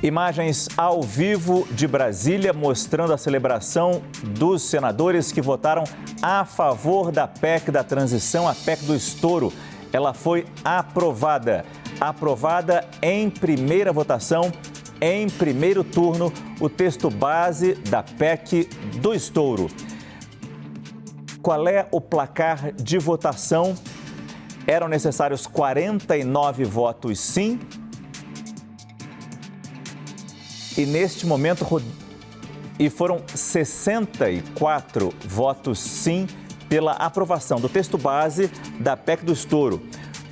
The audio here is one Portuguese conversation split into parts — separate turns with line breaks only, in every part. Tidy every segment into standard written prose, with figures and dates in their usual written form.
Imagens ao vivo de Brasília mostrando a celebração dos senadores que votaram a favor da PEC da transição, a PEC do estouro. Ela foi aprovada. Aprovada em primeira votação, em primeiro turno, o texto base da PEC do estouro. Qual é o placar de votação? Eram necessários 49 votos sim. E neste momento, foram 64 votos sim pela aprovação do texto base da PEC do estouro.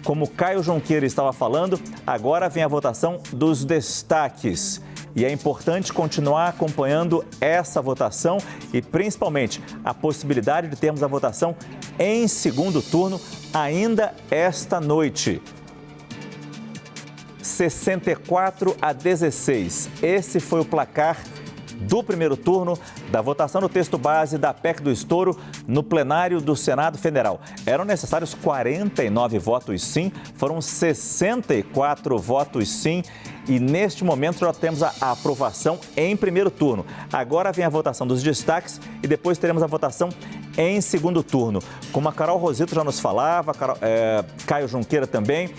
Como Caio Junqueira estava falando, agora vem a votação dos destaques. E é importante continuar acompanhando essa votação e, principalmente, a possibilidade de termos a votação em segundo turno ainda esta noite. 64-16. Esse foi o placar do primeiro turno da votação do texto base da PEC do estouro no plenário do Senado Federal. Eram necessários 49 votos sim, foram 64 votos sim e neste momento já temos a aprovação em primeiro turno. Agora vem a votação dos destaques e depois teremos a votação em segundo turno. Como a Carol Rosito já nos falava, Caio Junqueira também,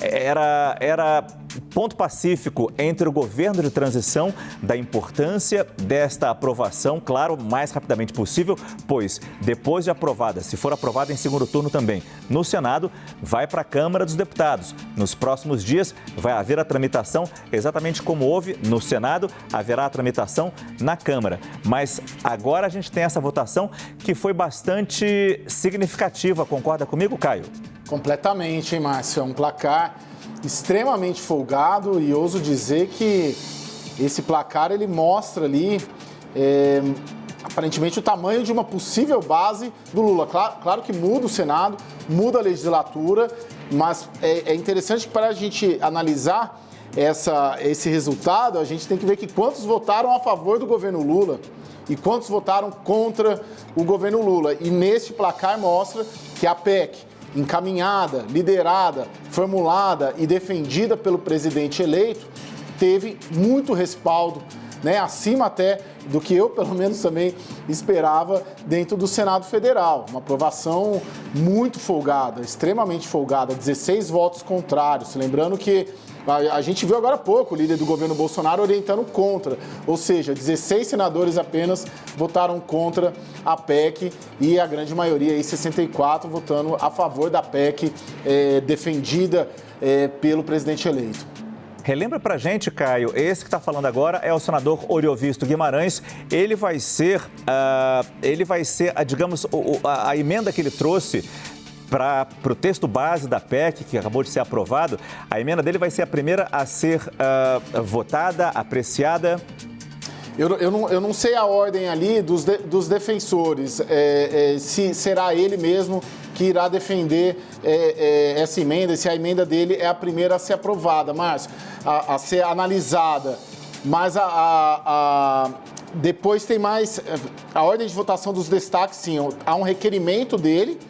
era ponto pacífico entre o governo de transição da importância desta aprovação, claro, o mais rapidamente possível, pois depois de aprovada, se for aprovada em segundo turno também, no Senado, vai para a Câmara dos Deputados. Nos próximos dias vai haver a tramitação, exatamente como houve no Senado, haverá a tramitação na Câmara. Mas agora a gente tem essa votação que foi bastante significativa, concorda comigo, Caio?
Completamente, hein, Márcio? É um placar extremamente folgado e ouso dizer que esse placar ele mostra ali aparentemente o tamanho de uma possível base do Lula. Claro que muda o Senado, muda a legislatura, mas é interessante que para a gente analisar esse resultado, a gente tem que ver que quantos votaram a favor do governo Lula e quantos votaram contra o governo Lula. E neste placar mostra que a PEC encaminhada, liderada, formulada e defendida pelo presidente eleito, teve muito respaldo, né, acima até do que eu, pelo menos, também esperava dentro do Senado Federal. Uma aprovação muito folgada, extremamente folgada, 16 votos contrários. Lembrando que a gente viu agora há pouco o líder do governo Bolsonaro orientando contra, ou seja, 16 senadores apenas votaram contra a PEC e a grande maioria, aí 64, votando a favor da PEC defendida pelo presidente eleito.
Relembra pra gente, Caio, esse que está falando agora é o senador Oriovisto Guimarães. Ele vai ser, digamos, a emenda que ele trouxe para o texto base da PEC, que acabou de ser aprovado. A emenda dele vai ser a primeira a ser votada, apreciada.
Eu não sei a ordem ali dos defensores, se será ele mesmo que irá defender essa emenda, se a emenda dele é a primeira a ser aprovada, Márcio, a ser analisada. Mas depois tem mais, a ordem de votação dos destaques, sim, há um requerimento dele,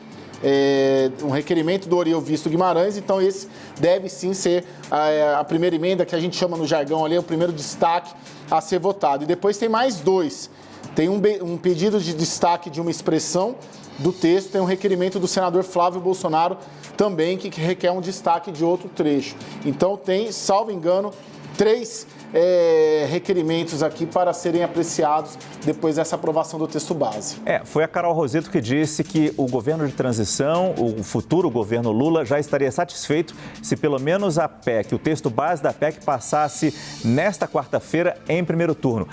um requerimento do Oriovisto Guimarães, então esse deve sim ser a primeira emenda, que a gente chama no jargão ali, o primeiro destaque a ser votado. E depois tem mais dois. Tem um pedido de destaque de uma expressão do texto, tem um requerimento do senador Flávio Bolsonaro também, que requer um destaque de outro trecho. Então tem, salvo engano, 3 requerimentos aqui para serem apreciados depois dessa aprovação do texto base.
Foi a Carol Rosito que disse que o governo de transição, o futuro governo Lula, já estaria satisfeito se pelo menos a PEC, o texto base da PEC, passasse nesta quarta-feira em primeiro turno.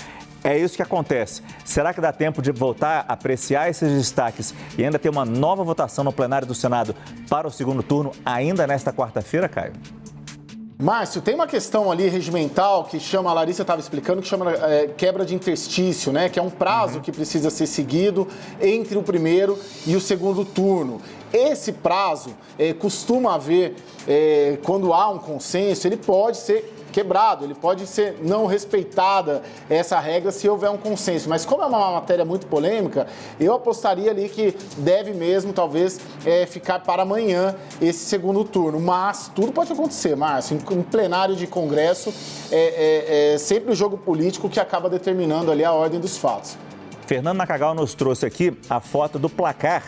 É isso que acontece. Será que dá tempo de voltar a apreciar esses destaques e ainda ter uma nova votação no plenário do Senado para o segundo turno ainda nesta quarta-feira, Caio?
Márcio, tem uma questão ali regimental que chama, a Larissa estava explicando, que chama quebra de interstício, né? Que é um prazo que precisa ser seguido entre o primeiro e o segundo turno. Esse prazo costuma haver, quando há um consenso, ele pode ser quebrado, ele pode ser não respeitada essa regra se houver um consenso. Mas como é uma matéria muito polêmica, eu apostaria ali que deve mesmo, talvez, ficar para amanhã esse segundo turno. Mas tudo pode acontecer, Márcio. Em plenário de Congresso, sempre o jogo político que acaba determinando ali a ordem dos fatos.
Fernando Nacagal nos trouxe aqui a foto do placar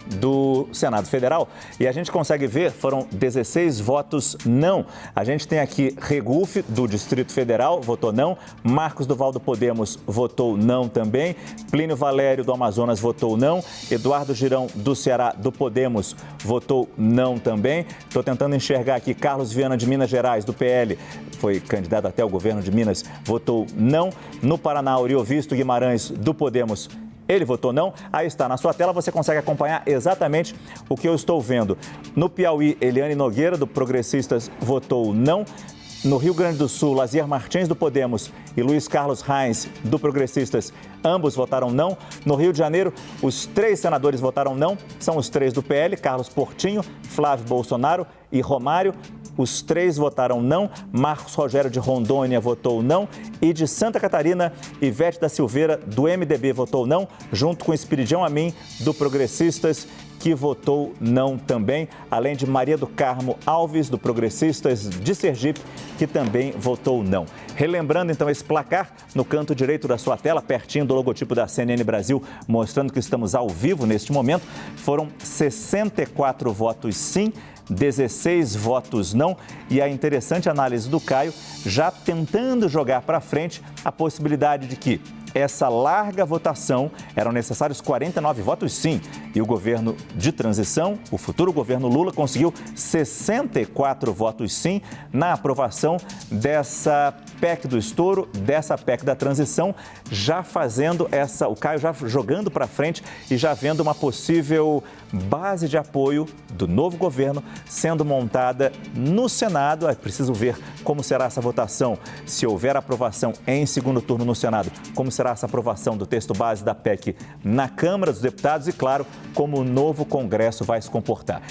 do Senado Federal e a gente consegue ver, foram 16 votos não. A gente tem aqui Regufe, do Distrito Federal, votou não. Marcos Duval, do Podemos, votou não também. Plínio Valério, do Amazonas, votou não. Eduardo Girão, do Ceará, do Podemos, votou não também. Estou tentando enxergar aqui Carlos Viana, de Minas Gerais, do PL, foi candidato até o governo de Minas, votou não. No Paraná, Oriovisto Guimarães, do Podemos, ele votou não. Aí está, na sua tela você consegue acompanhar exatamente o que eu estou vendo. No Piauí, Eliane Nogueira, do Progressistas, votou não. No Rio Grande do Sul, Lazier Martins, do Podemos, e Luiz Carlos Reins, do Progressistas, ambos votaram não. No Rio de Janeiro, os 3 senadores votaram não. São os 3 do PL, Carlos Portinho, Flávio Bolsonaro e Romário. Os 3 votaram não. Marcos Rogério, de Rondônia, votou não. E de Santa Catarina, Ivete da Silveira, do MDB, votou não, junto com Espiridião Amin, do Progressistas, que votou não também, além de Maria do Carmo Alves, do Progressistas de Sergipe, que também votou não. Relembrando então esse placar, no canto direito da sua tela, pertinho do logotipo da CNN Brasil, mostrando que estamos ao vivo neste momento, foram 64 votos sim, 16 votos não, e a interessante análise do Caio, já tentando jogar para frente a possibilidade de que essa larga votação, eram necessários 49 votos sim, e o governo de transição, o futuro governo Lula, conseguiu 64 votos sim na aprovação dessa PEC do estouro, dessa PEC da transição, já fazendo o Caio já jogando para frente e já vendo uma possível base de apoio do novo governo sendo montada no Senado. É preciso ver como será essa votação, se houver aprovação em segundo turno no Senado, como será essa aprovação do texto base da PEC na Câmara dos Deputados e, claro, como o novo Congresso vai se comportar.